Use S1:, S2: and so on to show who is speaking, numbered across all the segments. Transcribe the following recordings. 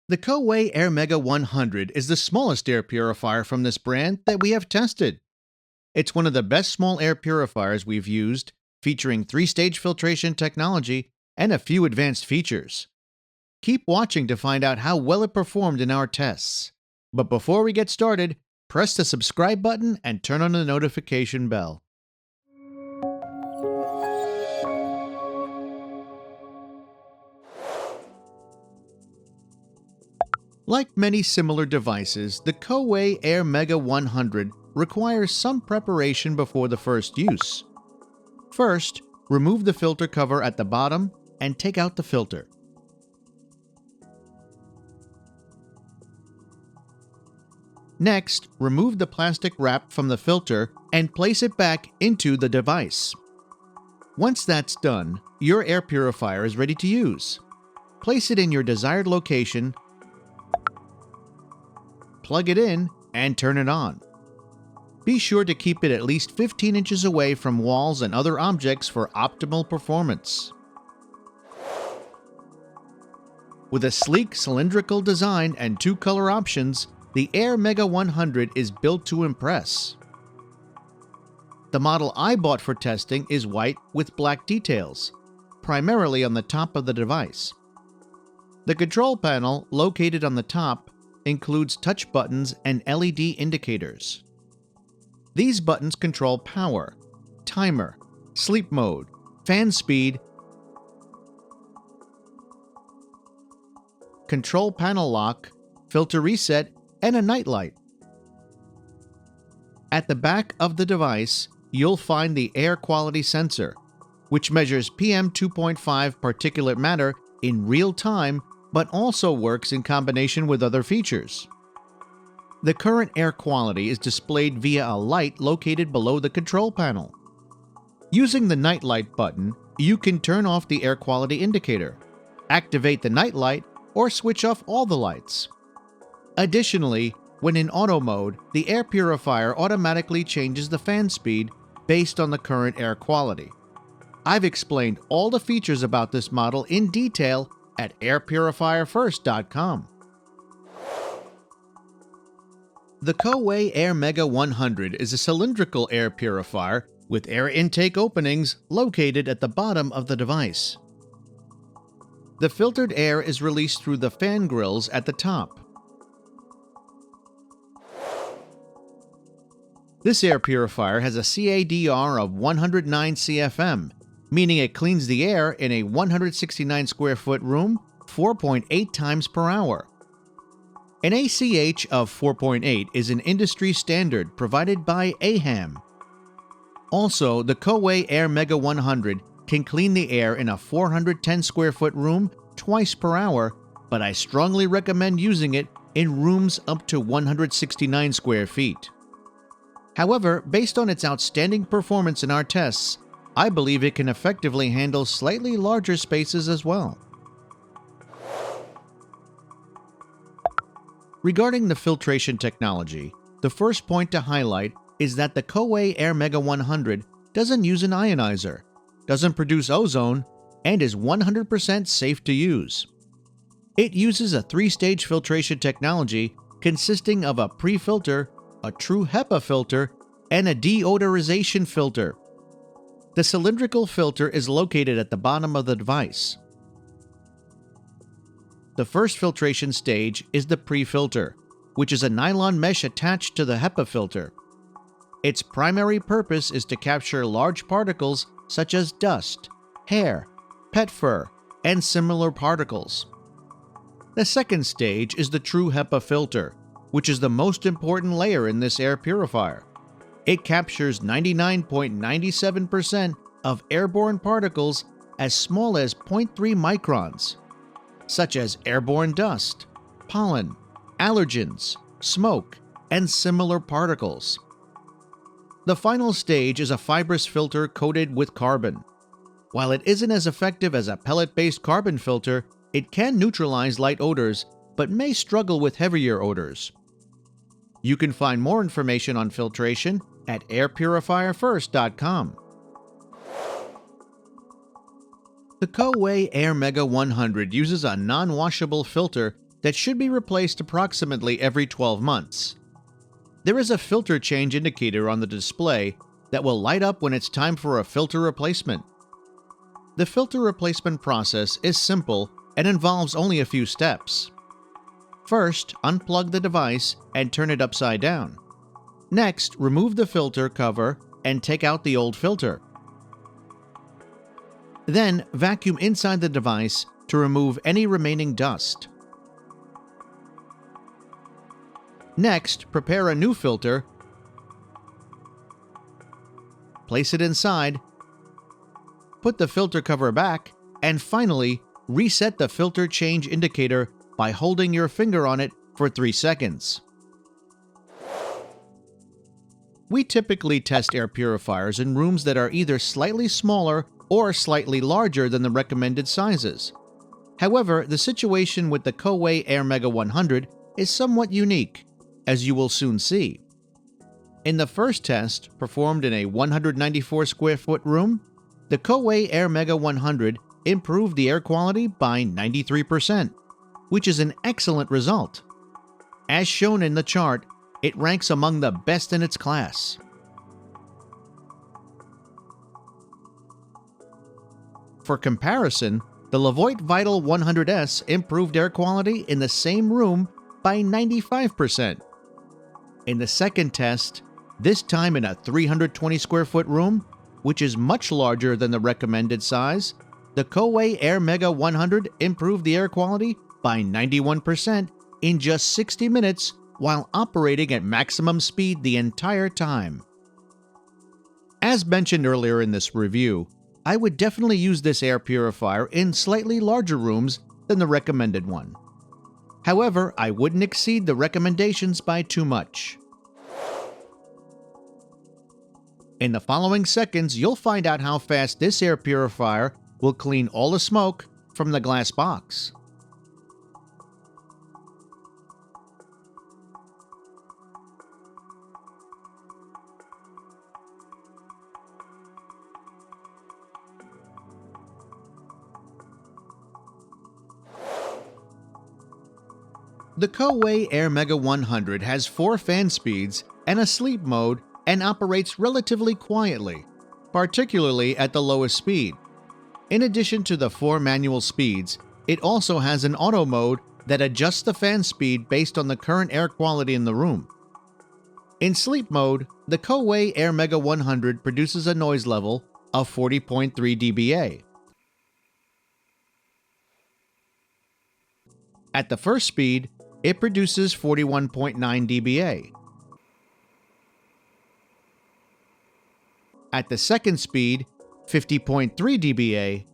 S1: The Coway Airmega 100 is the smallest air purifier from this brand that we have tested. It's one of the best small air purifiers we've used, featuring 3-stage filtration technology and a few advanced features. Keep watching to find out how well it performed in our tests. But before we get started, press the subscribe button and turn on the notification bell. Like many similar devices, the Coway Airmega 100 requires some preparation before the first use. First, remove the filter cover at the bottom and take out the filter. Next, remove the plastic wrap from the filter and place it back into the device. Once that's done, your air purifier is ready to use. Place it in your desired location, plug it in, and turn it on. Be sure to keep it at least 15 inches away from walls and other objects for optimal performance. With a sleek cylindrical design and 2 color options, the Airmega 100 is built to impress. The model I bought for testing is white with black details, primarily on the top of the device. The control panel, located on the top, includes touch buttons and LED indicators. These buttons control power, timer, sleep mode, fan speed, control panel lock, filter reset, and a night light. At the back of the device, you'll find the air quality sensor, which measures PM 2.5 particulate matter in real time, but also works in combination with other features. The current air quality is displayed via a light located below the control panel. Using the night light button, you can turn off the air quality indicator, activate the night light, or switch off all the lights. Additionally, when in auto mode, the air purifier automatically changes the fan speed based on the current air quality. I've explained all the features about this model in detail at airpurifierfirst.com. The Coway Airmega 100 is a cylindrical air purifier with air intake openings located at the bottom of the device. The filtered air is released through the fan grills at the top. This air purifier has a CADR of 109 CFM, meaning it cleans the air in a 169 square foot room 4.8 times per hour. An ACH of 4.8 is an industry standard provided by AHAM. Also, the Coway Airmega 100 can clean the air in a 410 square foot room twice per hour, but I strongly recommend using it in rooms up to 169 square feet. However, based on its outstanding performance in our tests, I believe it can effectively handle slightly larger spaces as well. Regarding the filtration technology, the first point to highlight is that the Coway Airmega 100 doesn't use an ionizer, doesn't produce ozone, and is 100% safe to use. It uses a 3-stage filtration technology consisting of a pre-filter, a true HEPA filter, and a deodorization filter. The cylindrical filter is located at the bottom of the device. The first filtration stage is the pre-filter, which is a nylon mesh attached to the HEPA filter. Its primary purpose is to capture large particles such as dust, hair, pet fur, and similar particles. The second stage is the true HEPA filter, which is the most important layer in this air purifier. It captures 99.97% of airborne particles as small as 0.3 microns, such as airborne dust, pollen, allergens, smoke, and similar particles. The final stage is a fibrous filter coated with carbon. While it isn't as effective as a pellet-based carbon filter, it can neutralize light odors, but may struggle with heavier odors. You can find more information on filtration at airpurifierfirst.com. The Coway Airmega 100 uses a non-washable filter that should be replaced approximately every 12 months. There is a filter change indicator on the display that will light up when it's time for a filter replacement. The filter replacement process is simple and involves only a few steps. First, unplug the device and turn it upside down. Next, remove the filter cover and take out the old filter. Then, vacuum inside the device to remove any remaining dust. Next, prepare a new filter, place it inside, put the filter cover back, and finally, reset the filter change indicator by holding your finger on it for 3 seconds. We typically test air purifiers in rooms that are either slightly smaller or slightly larger than the recommended sizes. However, the situation with the Coway Airmega 100 is somewhat unique, as you will soon see. In the first test, performed in a 194 square foot room, the Coway Airmega 100 improved the air quality by 93%, which is an excellent result. As shown in the chart, it ranks among the best in its class. For comparison, the Levoit Vital 100S improved air quality in the same room by 95%. In the second test, this time in a 320 square foot room, which is much larger than the recommended size, the Coway Airmega 100 improved the air quality by 91% in just 60 minutes while operating at maximum speed the entire time. As mentioned earlier in this review, I would definitely use this air purifier in slightly larger rooms than the recommended one. However, I wouldn't exceed the recommendations by too much. In the following seconds, you'll find out how fast this air purifier will clean all the smoke from the glass box. The Coway Airmega 100 has 4 fan speeds and a sleep mode and operates relatively quietly, particularly at the lowest speed. In addition to the 4 manual speeds, it also has an auto mode that adjusts the fan speed based on the current air quality in the room. In sleep mode, the Coway Airmega 100 produces a noise level of 40.3 dBA. At the first speed, it produces 41.9 dBA. At the second speed, 50.3 dBA.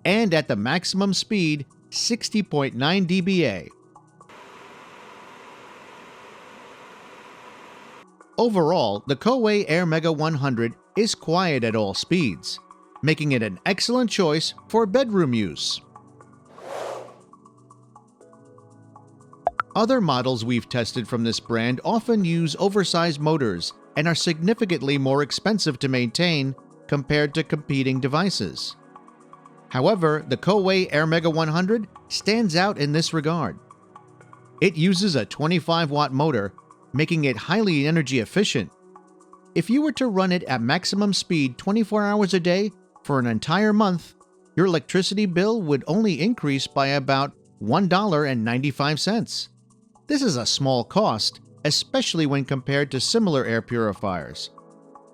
S1: And at the maximum speed, 60.9 dBA. Overall, the Coway Airmega 100 is quiet at all speeds, making it an excellent choice for bedroom use. Other models we've tested from this brand often use oversized motors and are significantly more expensive to maintain compared to competing devices. However, the Coway Airmega 100 stands out in this regard. It uses a 25-watt motor, making it highly energy efficient. If you were to run it at maximum speed 24 hours a day for an entire month, your electricity bill would only increase by about $1.95. This is a small cost, especially when compared to similar air purifiers.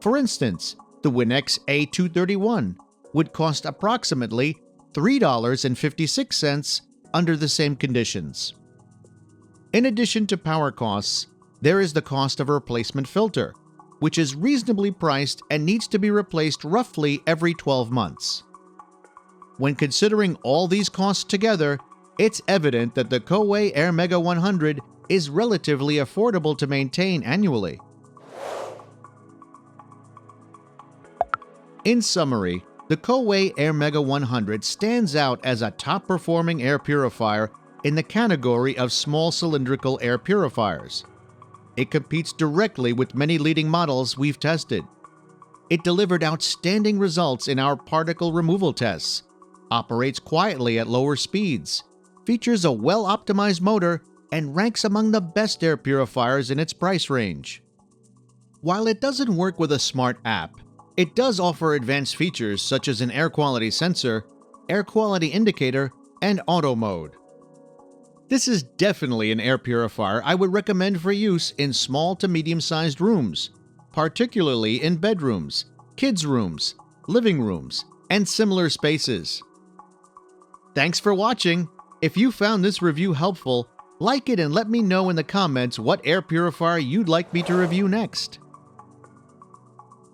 S1: For instance, the Winx A231 would cost approximately $3.56 under the same conditions. In addition to power costs, there is the cost of a replacement filter, which is reasonably priced and needs to be replaced roughly every 12 months. When considering all these costs together, it's evident that the Coway Airmega 100 is relatively affordable to maintain annually. In summary, the Coway Airmega 100 stands out as a top-performing air purifier in the category of small cylindrical air purifiers. It competes directly with many leading models we've tested. It delivered outstanding results in our particle removal tests, operates quietly at lower speeds, features a well-optimized motor, and ranks among the best air purifiers in its price range. While it doesn't work with a smart app, it does offer advanced features such as an air quality sensor, air quality indicator, and auto mode. This is definitely an air purifier I would recommend for use in small to medium-sized rooms, particularly in bedrooms, kids' rooms, living rooms, and similar spaces. Thanks for watching. If you found this review helpful, like it and let me know in the comments what air purifier you'd like me to review next.